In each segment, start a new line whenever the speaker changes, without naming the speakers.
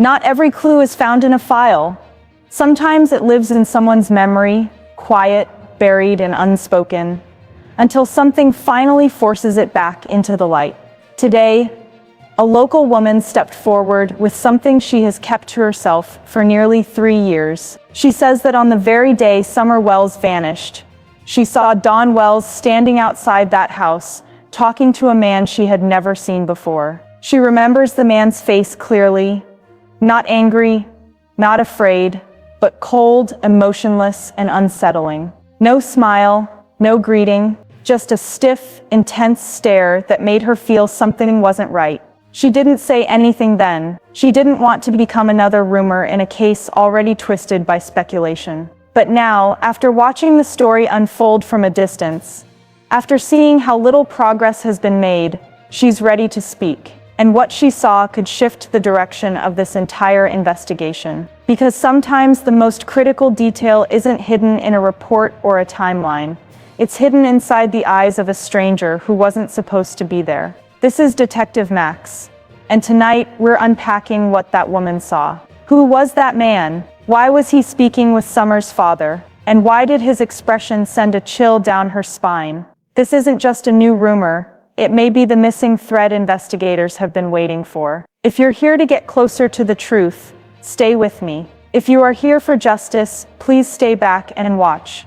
Not every clue is found in a file. Sometimes it lives in someone's memory, quiet, buried and unspoken, until something finally forces it back into the light. Today, a local woman stepped forward with something she has kept to herself for nearly 3 years. She says that on the very day Summer Wells vanished, she saw Don Wells standing outside that house, talking to a man she had never seen before. She remembers the man's face clearly, not angry, not afraid, but cold, emotionless, and unsettling. No smile, no greeting, just a stiff, intense stare that made her feel something wasn't right. She didn't say anything then. She didn't want to become another rumor in a case already twisted by speculation. But now, after watching the story unfold from a distance, after seeing how little progress has been made, she's ready to speak. And what she saw could shift the direction of this entire investigation. Because sometimes the most critical detail isn't hidden in a report or a timeline. It's hidden inside the eyes of a stranger who wasn't supposed to be there. This is Detective Max. And tonight, we're unpacking what that woman saw. Who was that man? Why was he speaking with Summer's father? And why did his expression send a chill down her spine? This isn't just a new rumor. It may be the missing thread investigators have been waiting for. If you're here to get closer to the truth, stay with me. If you are here for justice, please stay back and watch.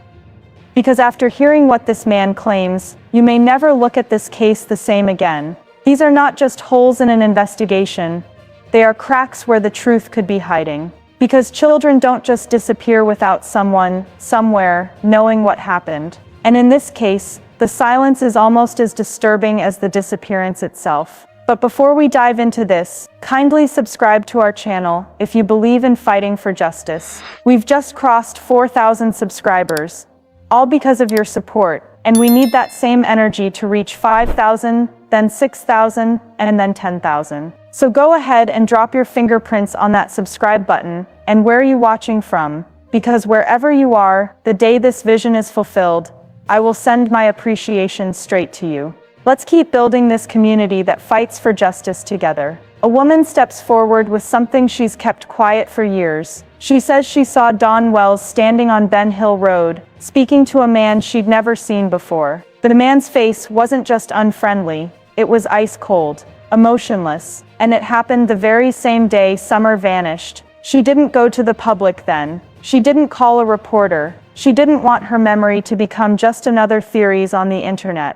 Because after hearing what this man claims, you may never look at this case the same again. These are not just holes in an investigation. They are cracks where the truth could be hiding. Because children don't just disappear without someone, somewhere, knowing what happened. And in this case, the silence is almost as disturbing as the disappearance itself. But before we dive into this, kindly subscribe to our channel if you believe in fighting for justice. We've just crossed 4,000 subscribers, all because of your support, and we need that same energy to reach 5,000, then 6,000, and then 10,000. So go ahead and drop your fingerprints on that subscribe button, and where are you watching from? Because wherever you are, the day this vision is fulfilled, I will send my appreciation straight to you. Let's keep building this community that fights for justice together. A woman steps forward with something she's kept quiet for years. She says she saw Don Wells standing on Ben Hill Road, speaking to a man she'd never seen before. The man's face wasn't just unfriendly, it was ice cold, emotionless, and it happened the very same day Summer vanished. She didn't go to the public then. She didn't call a reporter. She didn't want her memory to become just another theories on the internet.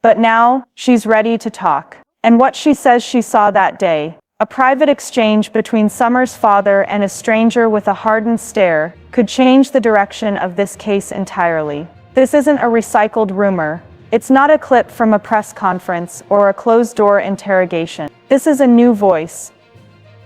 But now, she's ready to talk. And what she says she saw that day, a private exchange between Summer's father and a stranger with a hardened stare, could change the direction of this case entirely. This isn't a recycled rumor. It's not a clip from a press conference or a closed-door interrogation. This is a new voice.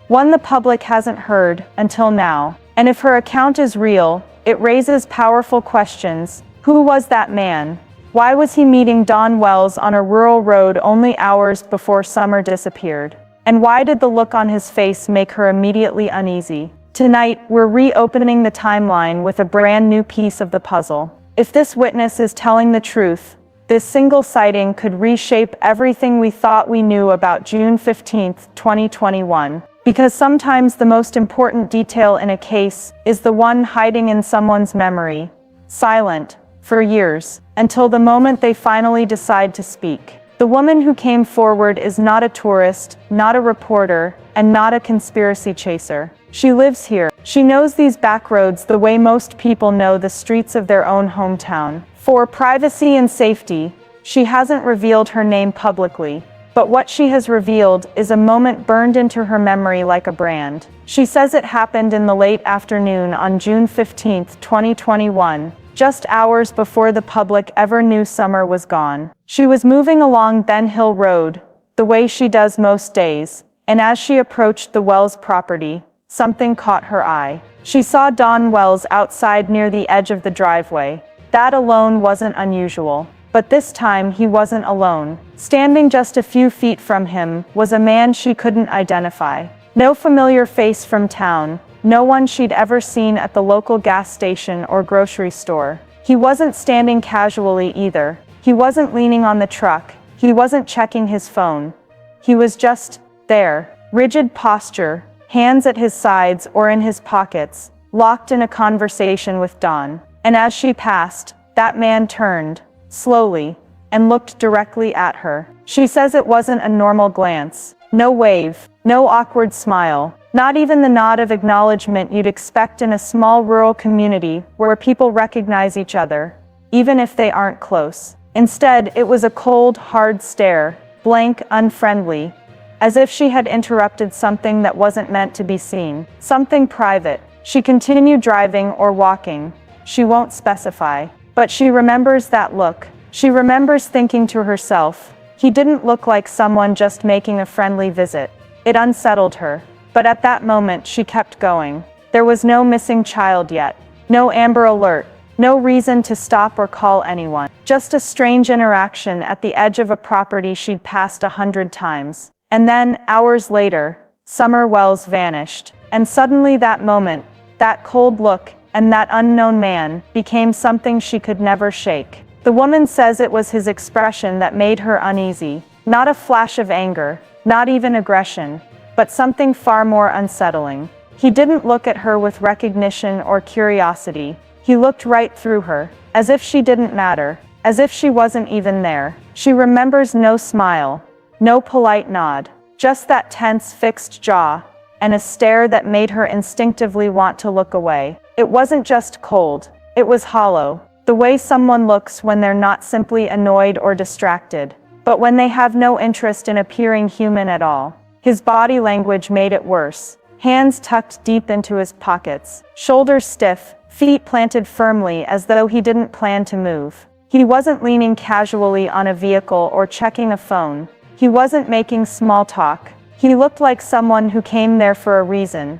One the public hasn't heard until now. And if her account is real, it raises powerful questions. Who was that man? Why was he meeting Don Wells on a rural road only hours before Summer disappeared? And why did the look on his face make her immediately uneasy? Tonight, we're reopening the timeline with a brand new piece of the puzzle. If this witness is telling the truth, this single sighting could reshape everything we thought we knew about June 15, 2021. Because sometimes the most important detail in a case is the one hiding in someone's memory, silent, for years, until the moment they finally decide to speak. The woman who came forward is not a tourist, not a reporter, and not a conspiracy chaser. She lives here. She knows these back roads the way most people know the streets of their own hometown. For privacy and safety, she hasn't revealed her name publicly. But what she has revealed is a moment burned into her memory like a brand. She says it happened in the late afternoon on June 15, 2021, just hours before the public ever knew Summer was gone. She was moving along Ben Hill Road, the way she does most days, and as she approached the Wells property, something caught her eye. She saw Don Wells outside near the edge of the driveway. That alone wasn't unusual. But this time he wasn't alone. Standing just a few feet from him was a man she couldn't identify. No familiar face from town, no one she'd ever seen at the local gas station or grocery store. He wasn't standing casually either. He wasn't leaning on the truck. He wasn't checking his phone. He was just there, rigid posture, hands at his sides or in his pockets, locked in a conversation with Dawn. And as she passed, that man turned, slowly, and looked directly at her. She says it wasn't a normal glance. No wave, no awkward smile, not even the nod of acknowledgement you'd expect in a small rural community where people recognize each other, even if they aren't close. Instead, it was a cold, hard stare, blank, unfriendly, as if she had interrupted something that wasn't meant to be seen, something private. She continued driving or walking. She won't specify. But she remembers that look. She remembers thinking to herself, he didn't look like someone just making a friendly visit. It unsettled her. But at that moment, she kept going. There was no missing child yet. No Amber Alert. No reason to stop or call anyone. Just a strange interaction at the edge of a property she'd passed 100 times. And then, hours later, Summer Wells vanished. And suddenly that moment, that cold look, and that unknown man became something she could never shake. The woman says it was his expression that made her uneasy. Not a flash of anger, not even aggression, but something far more unsettling. He didn't look at her with recognition or curiosity. He looked right through her, as if she didn't matter, as if she wasn't even there. She remembers no smile, no polite nod, just that tense, fixed jaw, and a stare that made her instinctively want to look away. It wasn't just cold, it was hollow, the way someone looks when they're not simply annoyed or distracted, but when they have no interest in appearing human at all. His body language made it worse. Hands tucked deep into his pockets, shoulders stiff, feet planted firmly as though he didn't plan to move. He wasn't leaning casually on a vehicle or checking a phone. He wasn't making small talk. He looked like someone who came there for a reason.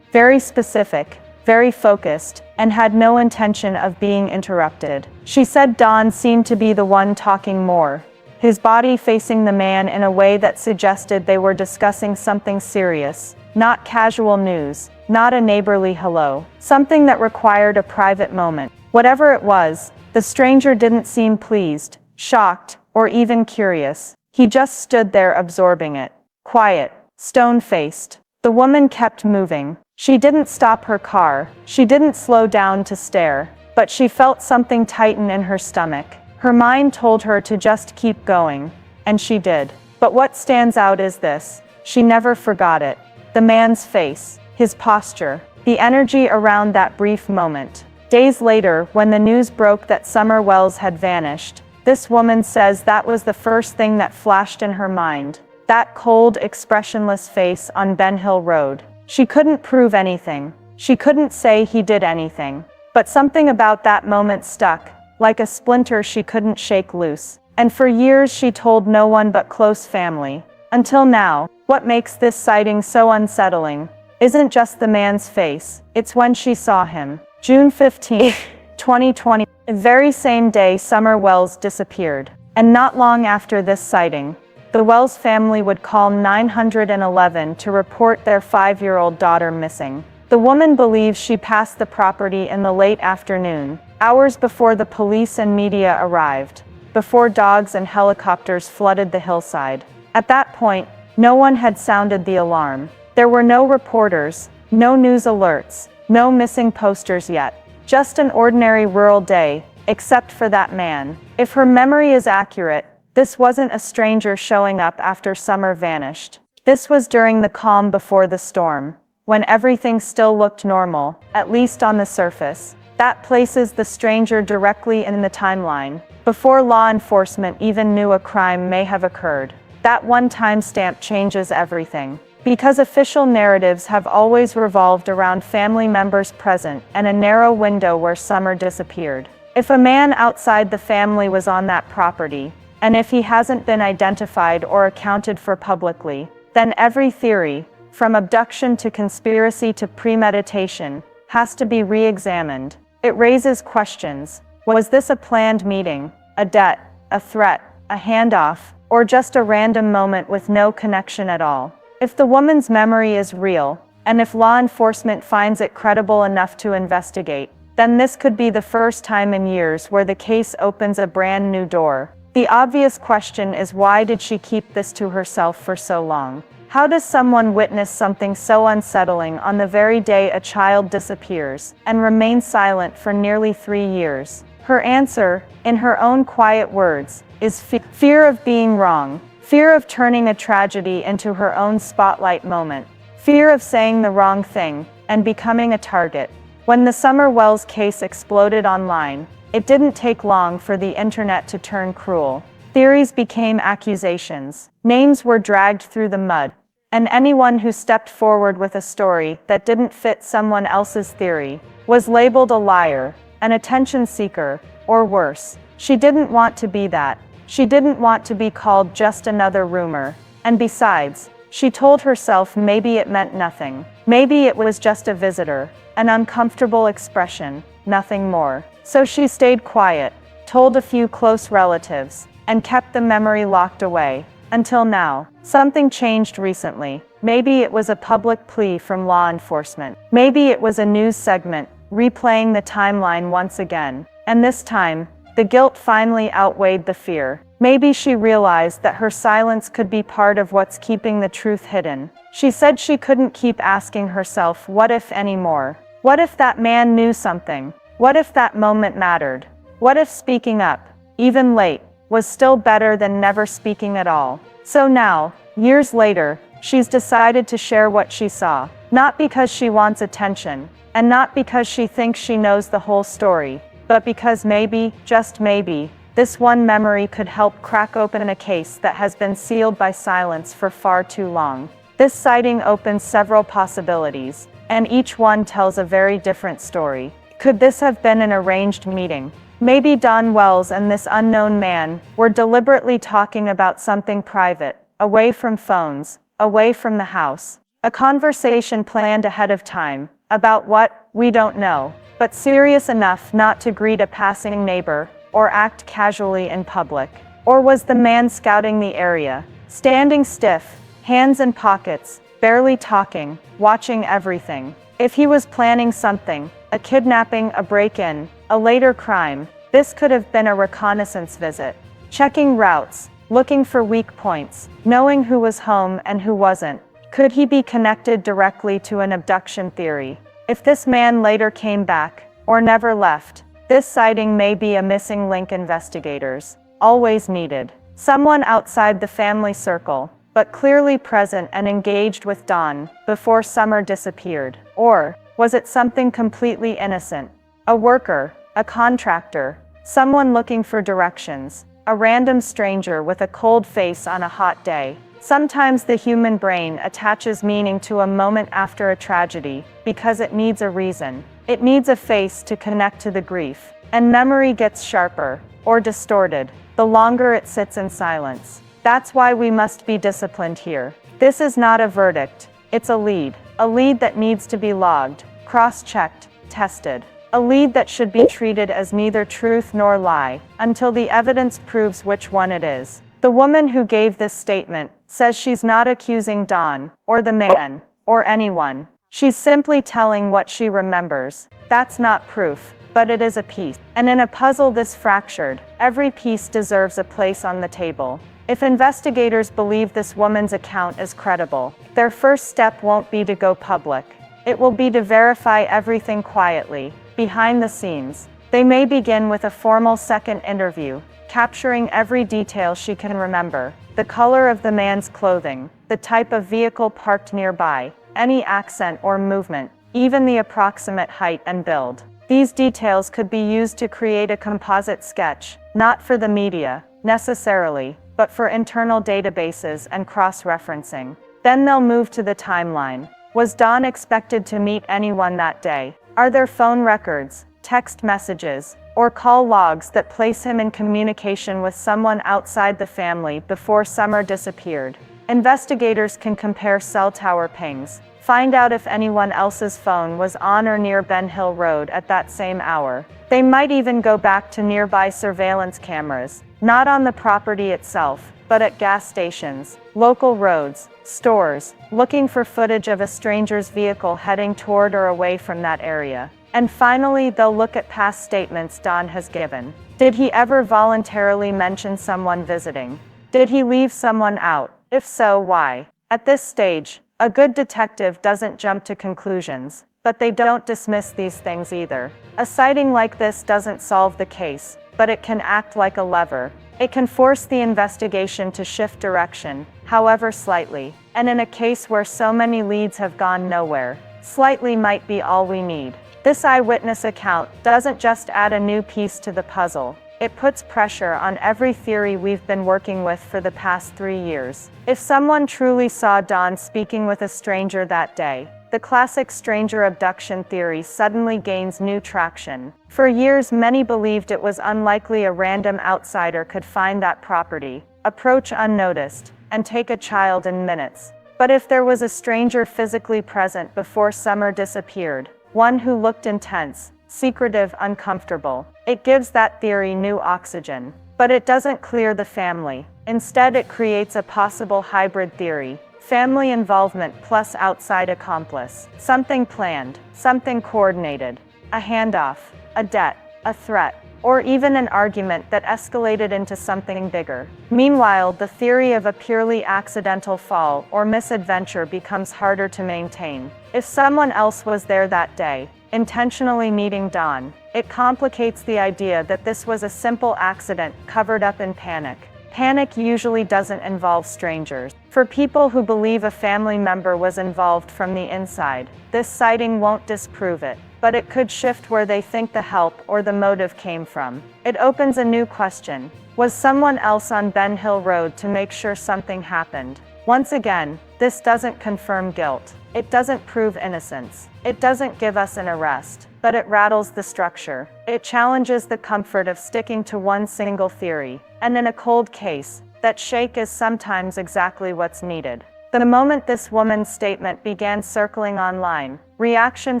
Very specific, very focused, and had no intention of being interrupted. She said Don seemed to be the one talking more, his body facing the man in a way that suggested they were discussing something serious, not casual news, not a neighborly hello, something that required a private moment. Whatever it was, the stranger didn't seem pleased, shocked, or even curious. He just stood there absorbing it, quiet, stone-faced. The woman kept moving. She didn't stop her car, she didn't slow down to stare, but she felt something tighten in her stomach. Her mind told her to just keep going, and she did. But what stands out is this: she never forgot it. The man's face, his posture, the energy around that brief moment. Days later, when the news broke that Summer Wells had vanished, this woman says that was the first thing that flashed in her mind. That cold, expressionless face on Ben Hill Road. She couldn't prove anything. She couldn't say he did anything. But something about that moment stuck, like a splinter she couldn't shake loose. And for years she told no one but close family. Until now. What makes this sighting so unsettling isn't just the man's face, it's when she saw him. June 15, 2020. The very same day Summer Wells disappeared. And not long after this sighting, the Wells family would call 911 to report their 5-year-old daughter missing. The woman believes she passed the property in the late afternoon, hours before the police and media arrived, before dogs and helicopters flooded the hillside. At that point, no one had sounded the alarm. There were no reporters, no news alerts, no missing posters yet. Just an ordinary rural day, except for that man. If her memory is accurate, this wasn't a stranger showing up after Summer vanished. This was during the calm before the storm, when everything still looked normal, at least on the surface. That places the stranger directly in the timeline, before law enforcement even knew a crime may have occurred. That one timestamp changes everything. Because official narratives have always revolved around family members present and a narrow window where Summer disappeared. If a man outside the family was on that property, and if he hasn't been identified or accounted for publicly, then every theory, from abduction to conspiracy to premeditation, has to be re-examined. It raises questions. Was this a planned meeting, a debt, a threat, a handoff, or just a random moment with no connection at all? If the woman's memory is real, and if law enforcement finds it credible enough to investigate, then this could be the first time in years where the case opens a brand new door. The obvious question is, why did she keep this to herself for so long? How does someone witness something so unsettling on the very day a child disappears, and remain silent for nearly 3 years? Her answer, in her own quiet words, is fear of being wrong, fear of turning a tragedy into her own spotlight moment, fear of saying the wrong thing, and becoming a target. When the Summer Wells case exploded online, it didn't take long for the internet to turn cruel. Theories became accusations, names were dragged through the mud, and anyone who stepped forward with a story that didn't fit someone else's theory was labeled a liar, an attention seeker, or worse. She didn't want to be that. She didn't want to be called just another rumor. And besides, she told herself maybe it meant nothing. Maybe it was just a visitor, an uncomfortable expression, nothing more. So she stayed quiet, told a few close relatives, and kept the memory locked away. Until now. Something changed recently. Maybe it was a public plea from law enforcement. Maybe it was a news segment, replaying the timeline once again. And this time, the guilt finally outweighed the fear. Maybe she realized that her silence could be part of what's keeping the truth hidden. She said she couldn't keep asking herself what if anymore. What if that man knew something? What if that moment mattered? What if speaking up, even late, was still better than never speaking at all? So now, years later, she's decided to share what she saw. Not because she wants attention, and not because she thinks she knows the whole story, but because maybe, just maybe, this one memory could help crack open a case that has been sealed by silence for far too long. This sighting opens several possibilities, and each one tells a very different story. Could this have been an arranged meeting? Maybe Dawn Wells and this unknown man were deliberately talking about something private, away from phones, away from the house. A conversation planned ahead of time, about what, we don't know, but serious enough not to greet a passing neighbor, or act casually in public. Or was the man scouting the area, standing stiff, hands in pockets, barely talking, watching everything? If he was planning something, a kidnapping, a break-in, a later crime, this could have been a reconnaissance visit. Checking routes, looking for weak points, knowing who was home and who wasn't. Could he be connected directly to an abduction theory? If this man later came back, or never left, this sighting may be a missing link investigators always needed. Someone outside the family circle, but clearly present and engaged with Dawn before Summer disappeared. Or was it something completely innocent? A worker, a contractor, someone looking for directions, a random stranger with a cold face on a hot day. Sometimes the human brain attaches meaning to a moment after a tragedy because it needs a reason. It needs a face to connect to the grief, and memory gets sharper, or distorted, the longer it sits in silence. That's why we must be disciplined here. This is not a verdict, it's a lead that needs to be logged, cross-checked, tested. A lead that should be treated as neither truth nor lie, until the evidence proves which one it is. The woman who gave this statement says she's not accusing Dawn, or the man, or anyone. She's simply telling what she remembers. That's not proof, but it is a piece. And in a puzzle this fractured, every piece deserves a place on the table. If investigators believe this woman's account is credible, their first step won't be to go public. It will be to verify everything quietly, behind the scenes. They may begin with a formal second interview, capturing every detail she can remember. The color of the man's clothing, the type of vehicle parked nearby, any accent or movement, even the approximate height and build. These details could be used to create a composite sketch, not for the media, necessarily, but for internal databases and cross-referencing. Then they'll move to the timeline. Was Dawn expected to meet anyone that day? Are there phone records, text messages, or call logs that place him in communication with someone outside the family before Summer disappeared? Investigators can compare cell tower pings, find out if anyone else's phone was on or near Ben Hill Road at that same hour. They might even go back to nearby surveillance cameras, not on the property itself, but at gas stations, local roads, stores, looking for footage of a stranger's vehicle heading toward or away from that area. And finally, they'll look at past statements Don has given. Did he ever voluntarily mention someone visiting? Did he leave someone out? If so, why? At this stage, a good detective doesn't jump to conclusions, but they don't dismiss these things either. A sighting like this doesn't solve the case, but it can act like a lever. It can force the investigation to shift direction, however slightly. And in a case where so many leads have gone nowhere, slightly might be all we need. This eyewitness account doesn't just add a new piece to the puzzle. It puts pressure on every theory we've been working with for the past 3 years. If someone truly saw Don speaking with a stranger that day, the classic stranger abduction theory suddenly gains new traction. For years, many believed it was unlikely a random outsider could find that property, approach unnoticed, and take a child in minutes. But if there was a stranger physically present before Summer disappeared, one who looked intense, secretive, uncomfortable, it gives that theory new oxygen. But it doesn't clear the family. Instead, it creates a possible hybrid theory. Family involvement plus outside accomplice. Something planned, something coordinated. A handoff, a debt, a threat, or even an argument that escalated into something bigger. Meanwhile, the theory of a purely accidental fall or misadventure becomes harder to maintain. If someone else was there that day, intentionally meeting Don, it complicates the idea that this was a simple accident covered up in panic. Panic usually doesn't involve strangers. For people who believe a family member was involved from the inside, this sighting won't disprove it, but it could shift where they think the help or the motive came from. It opens a new question. Was someone else on Ben Hill Road to make sure something happened? Once again, this doesn't confirm guilt. It doesn't prove innocence. It doesn't give us an arrest, but it rattles the structure. It challenges the comfort of sticking to one single theory. And in a cold case, that shake is sometimes exactly what's needed. The moment this woman's statement began circling online, reaction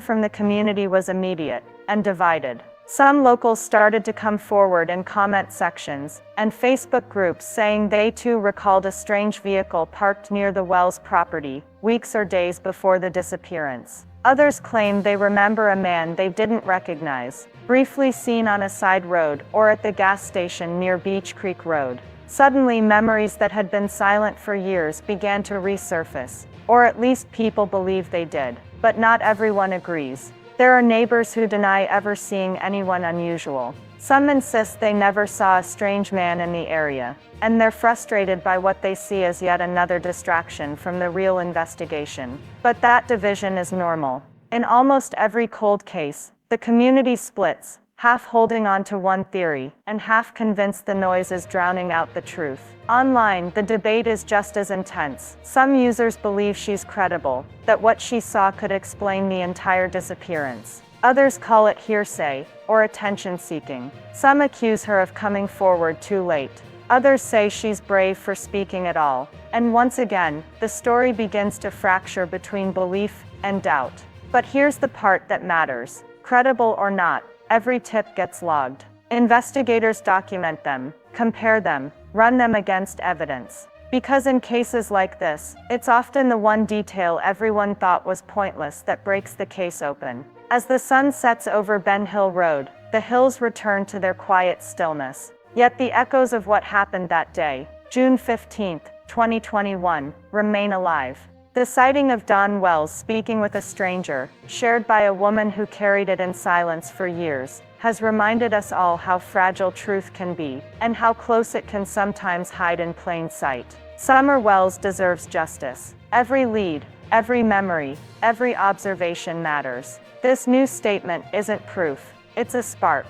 from the community was immediate and divided. Some locals started to come forward in comment sections and Facebook groups saying they too recalled a strange vehicle parked near the Wells property, weeks or days before the disappearance. Others claimed they remember a man they didn't recognize, briefly seen on a side road or at the gas station near Beach Creek Road. Suddenly, memories that had been silent for years began to resurface, or at least people believe they did, but not everyone agrees. There are neighbors who deny ever seeing anyone unusual. Some insist they never saw a strange man in the area, and they're frustrated by what they see as yet another distraction from the real investigation. But that division is normal. In almost every cold case, the community splits, half holding on to one theory, and half convinced the noise is drowning out the truth. Online, the debate is just as intense. Some users believe she's credible, that what she saw could explain the entire disappearance. Others call it hearsay, or attention-seeking. Some accuse her of coming forward too late. Others say she's brave for speaking at all. And once again, the story begins to fracture between belief and doubt. But here's the part that matters. Credible or not, every tip gets logged. Investigators document them, compare them, run them against evidence. Because in cases like this, it's often the one detail everyone thought was pointless that breaks the case open. As the sun sets over Ben Hill Road, the hills return to their quiet stillness. Yet the echoes of what happened that day, June 15, 2021, remain alive. The sighting of Don Wells speaking with a stranger, shared by a woman who carried it in silence for years, has reminded us all how fragile truth can be, and how close it can sometimes hide in plain sight. Summer Wells deserves justice. Every lead, every memory, every observation matters. This new statement isn't proof. It's a spark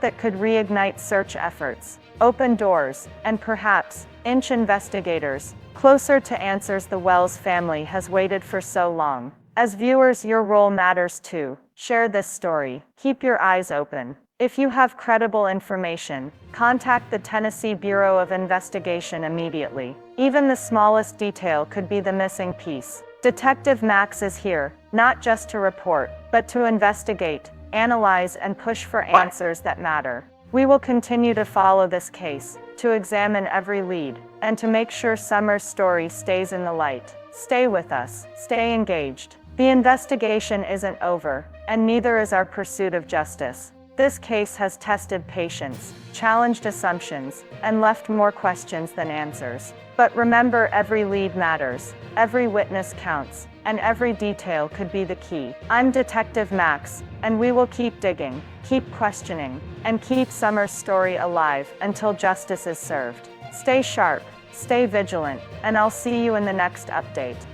that could reignite search efforts, open doors, and perhaps inch investigators closer to answers the Wells family has waited for so long. As viewers, your role matters too. Share this story. Keep your eyes open. If you have credible information, contact the Tennessee Bureau of Investigation immediately. Even the smallest detail could be the missing piece. Detective Max is here, not just to report, but to investigate, analyze, and push for answers that matter. We will continue to follow this case, to examine every lead, and to make sure Summer's story stays in the light. Stay with us, stay engaged, The investigation isn't over, and neither is our pursuit of justice. This case has tested patience, challenged assumptions, and left more questions than answers. But remember, every lead matters, every witness counts, and every detail could be the key. I'm Detective Max, and we will keep digging, keep questioning, and keep Summer's story alive until justice is served. Stay sharp, stay vigilant, and I'll see you in the next update.